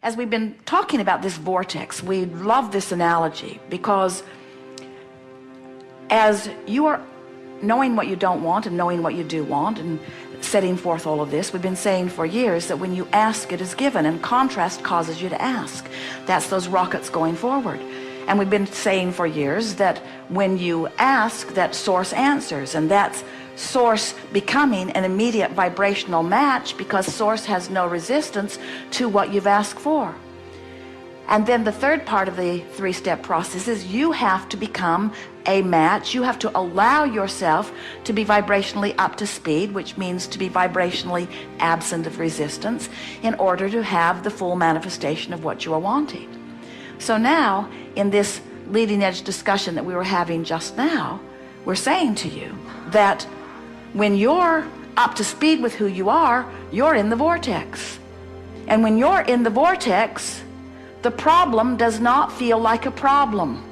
As we've been talking about this vortex, we love this analogy because as you are knowing what you don't want and knowing what you do want and setting forth all of this, we've been saying for years that when you ask, it is given, and contrast causes you to ask. That's those rockets going forward. And we've been saying for years that when you ask, that source answers, and that's source becoming an immediate vibrational match because source has no resistance to what you've asked for. And then the third part of the three-step process is you have to become a match. You have to allow yourself to be vibrationally up to speed, which means to be vibrationally absent of resistance, in order to have the full manifestation of what you are wanting. So now, in this leading edge discussion that we were having just now, we're saying to you that when you're up to speed with who you are, you're in the vortex. And when you're in the vortex, the problem does not feel like a problem.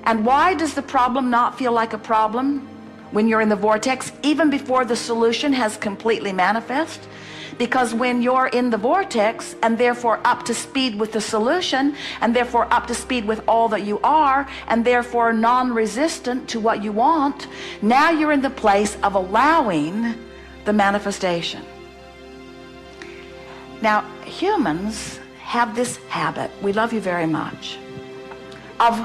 And why does the problem not feel like a problem when you're in the vortex, even before the solution has completely manifest? Because when you're in the vortex and therefore up to speed with the solution, and therefore up to speed with all that you are, and therefore non-resistant to what you want, now you're in the place of allowing the manifestation. Now, humans have this habit, we love you very much, of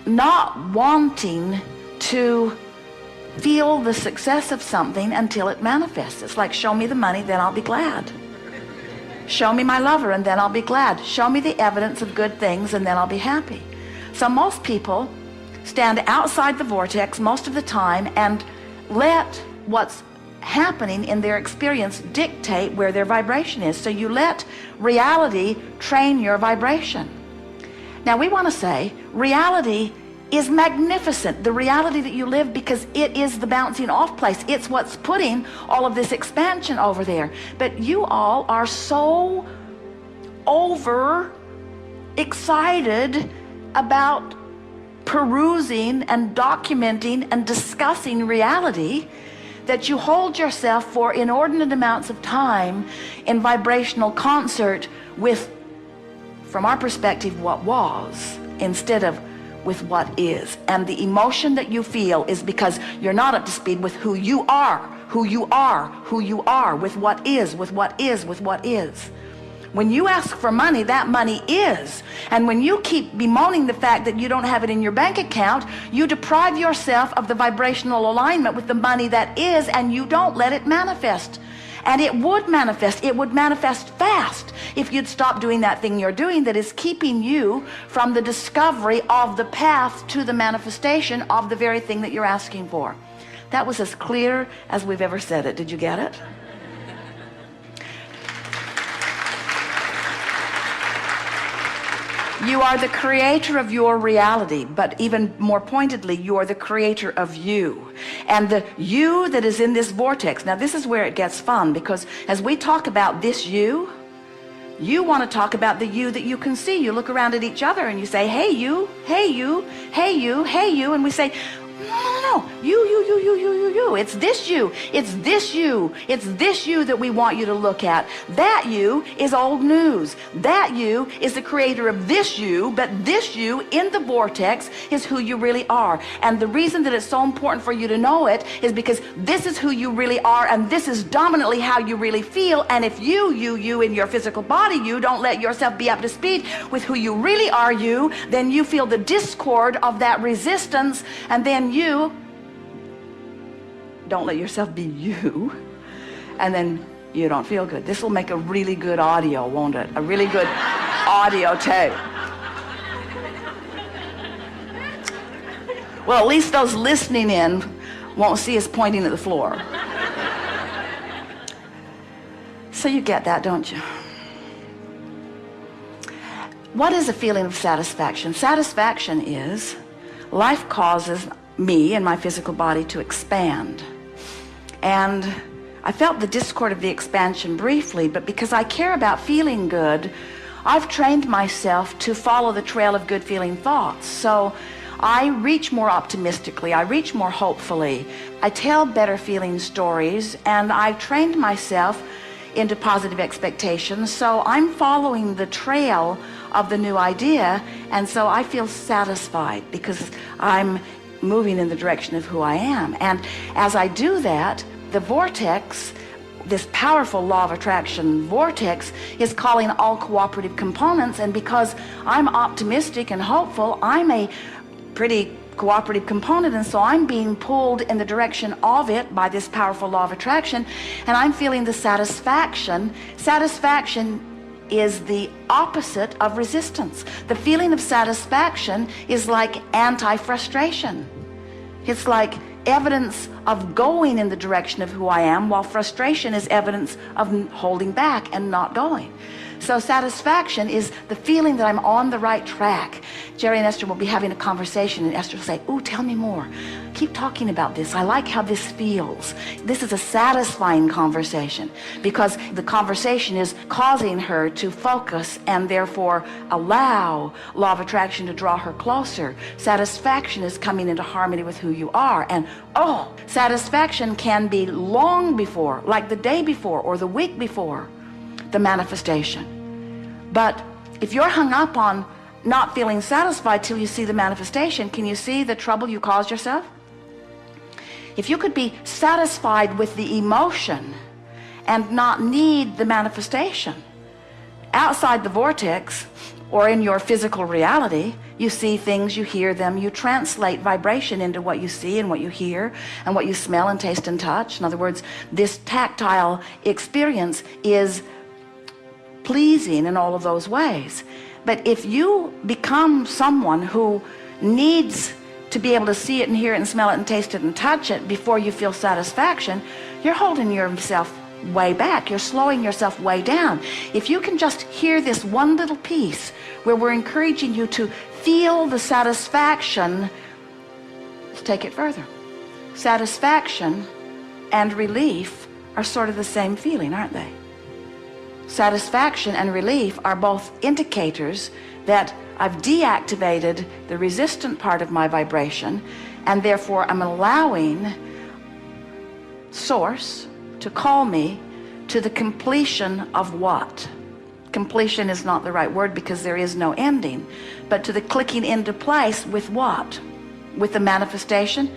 not wanting to feel the success of something until it manifests. It's like, show me the money, then I'll be glad. Show me my lover, and then I'll be glad. Show me the evidence of good things, and then I'll be happy. So most people stand outside the vortex most of the time and let what's happening in their experience dictate where their vibration is. So you let reality train your vibration. Now we want to say reality is magnificent, the reality that you live, because it is the bouncing off place. It's what's putting all of this expansion over there. But you all are so over excited about perusing and documenting and discussing reality that you hold yourself for inordinate amounts of time in vibrational concert with, from our perspective, what was, instead of with what is. And the emotion that you feel is because you're not up to speed with who you are, who you are, who you are, with what is, with what is, with what is. When you ask for money, that money is. And when you keep bemoaning the fact that you don't have it in your bank account, you deprive yourself of the vibrational alignment with the money that is, and you don't let it manifest. And it would manifest. It would manifest fast if you'd stop doing that thing you're doing that is keeping you from the discovery of the path to the manifestation of the very thing that you're asking for. That was as clear as we've ever said it. Did you get it? You are the creator of your reality, but even more pointedly, you are the creator of you. And the you that is in this vortex, now this is where it gets fun, because as we talk about this you want to talk about the you that you can see. You look around at each other and you say, hey you, hey you, hey you, hey you, and we say, no, you. It's this you. It's this you. It's this you that we want you to look at. That you is old news. That you is the creator of this you, but this you in the vortex is who you really are. And the reason that it's so important for you to know it is because this is who you really are, and this is dominantly how you really feel. And if you in your physical body, you don't let yourself be up to speed with who you really are, you, then you feel the discord of that resistance, and then you don't let yourself be you, and then you don't feel good. This will make a really good audio, won't it? A really good audio tape. Well, at least those listening in won't see us pointing at the floor. So you get that, don't you? What is a feeling of satisfaction? Satisfaction is life causes me and my physical body to expand. And I felt the discord of the expansion briefly, but because I care about feeling good, I've trained myself to follow the trail of good feeling thoughts. So I reach more optimistically, I reach more hopefully, I tell better feeling stories, and I've trained myself into positive expectations. So I'm following the trail of the new idea, and so I feel satisfied because I'm moving in the direction of who I am. And as I do that, the vortex, this powerful law of attraction vortex, is calling all cooperative components. And because I'm optimistic and hopeful, I'm a pretty cooperative component, and so I'm being pulled in the direction of it by this powerful law of attraction, and I'm feeling the satisfaction. Satisfaction is the opposite of resistance. The feeling of satisfaction is like anti-frustration. It's like evidence of going in the direction of who I am, while frustration is evidence of holding back and not going. So satisfaction is the feeling that I'm on the right track. Jerry and Esther will be having a conversation, and Esther will say, "Ooh, tell me more. Keep talking about this. I like how this feels." This is a satisfying conversation because the conversation is causing her to focus and therefore allow law of attraction to draw her closer. Satisfaction is coming into harmony with who you are. And oh, satisfaction can be long before, like the day before or the week before, the manifestation. But if you're hung up on not feeling satisfied till you see the manifestation, can you see the trouble you caused yourself? If you could be satisfied with the emotion and not need the manifestation, outside the vortex or in your physical reality, you see things, you hear them, you translate vibration into what you see and what you hear and what you smell and taste and touch. In other words, this tactile experience is pleasing in all of those ways. But if you become someone who needs to be able to see it and hear it and smell it and taste it and touch it before you feel satisfaction, you're holding yourself way back. You're slowing yourself way down. If you can just hear this one little piece where we're encouraging you to feel the satisfaction, let's take it further. Satisfaction and relief are sort of the same feeling, aren't they? Satisfaction and relief are both indicators that I've deactivated the resistant part of my vibration, and therefore I'm allowing Source to call me to the completion of what? Completion is not the right word because there is no ending, but to the clicking into place with what? With the manifestation?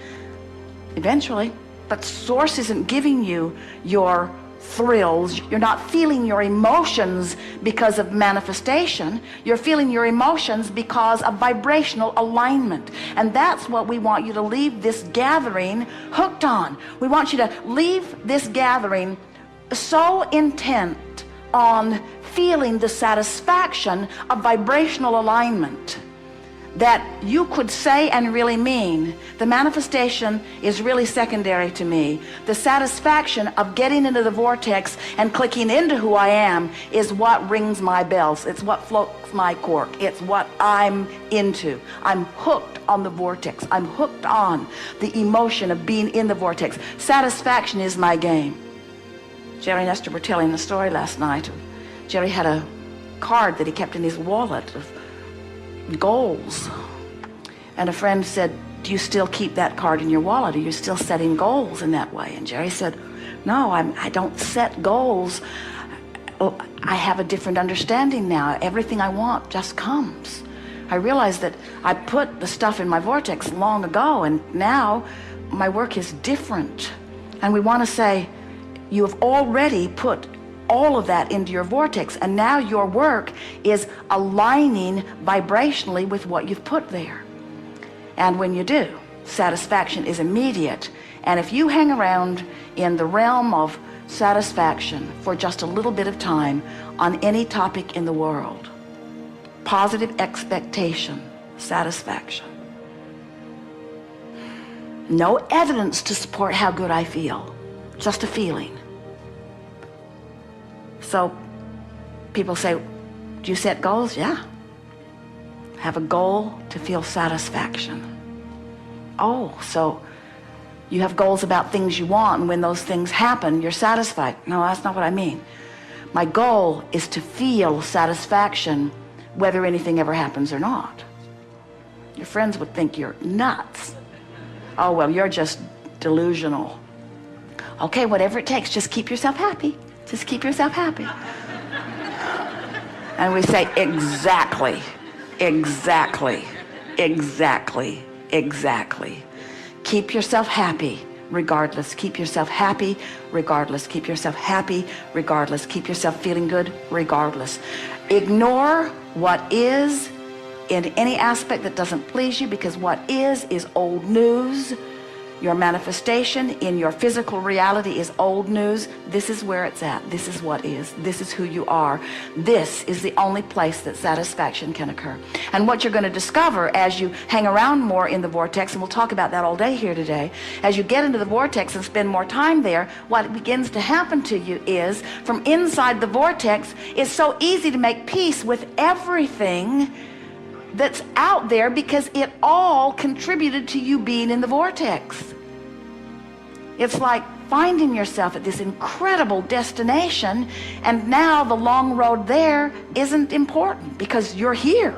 Eventually. But Source isn't giving you your thrills. You're not feeling your emotions because of manifestation. You're feeling your emotions because of vibrational alignment. And that's what we want you to leave this gathering hooked on. We want you to leave this gathering so intent on feeling the satisfaction of vibrational alignment that you could say and really mean, the manifestation is really secondary to me. The satisfaction of getting into the vortex and clicking into who I am is what rings my bells. It's what floats my cork. It's what I'm into. I'm hooked on the vortex. I'm hooked on the emotion of being in the vortex. Satisfaction is my game. Jerry and Esther were telling the story last night. Jerry had a card that he kept in his wallet of goals, and a friend said, "Do you still keep that card in your wallet? Are you still setting goals in that way?" And Jerry said, "No, I don't set goals. I have a different understanding now. Everything I want just comes. I realize that I put the stuff in my vortex long ago, and now my work is different." And we want to say, you have already put all of that into your vortex, and now your work is aligning vibrationally with what you've put there. And when you do, satisfaction is immediate. And if you hang around in the realm of satisfaction for just a little bit of time on any topic in the world, positive expectation, satisfaction, no evidence to support how good I feel, just a feeling. So people say, "Do you set goals?" Yeah. Have a goal to feel satisfaction. Oh, so you have goals about things you want, and when those things happen, you're satisfied. No, that's not what I mean. My goal is to feel satisfaction whether anything ever happens or not. Your friends would think you're nuts. Oh, well, you're just delusional. Okay, whatever it takes, just keep yourself happy. Just keep yourself happy. And we say, exactly, exactly, exactly, exactly. Keep yourself happy regardless. Keep yourself happy regardless. Keep yourself happy regardless. Keep yourself feeling good regardless. Ignore what is in any aspect that doesn't please you, because what is old news. Your manifestation in your physical reality is old news. This is where it's at. This is what is. This is who you are. This is the only place that satisfaction can occur. And what you're going to discover as you hang around more in the vortex, and we'll talk about that all day here today, as you get into the vortex and spend more time there, what begins to happen to you is, from inside the vortex, it's so easy to make peace with everything that's out there, because it all contributed to you being in the vortex. It's like finding yourself at this incredible destination, and now the long road there isn't important because you're here.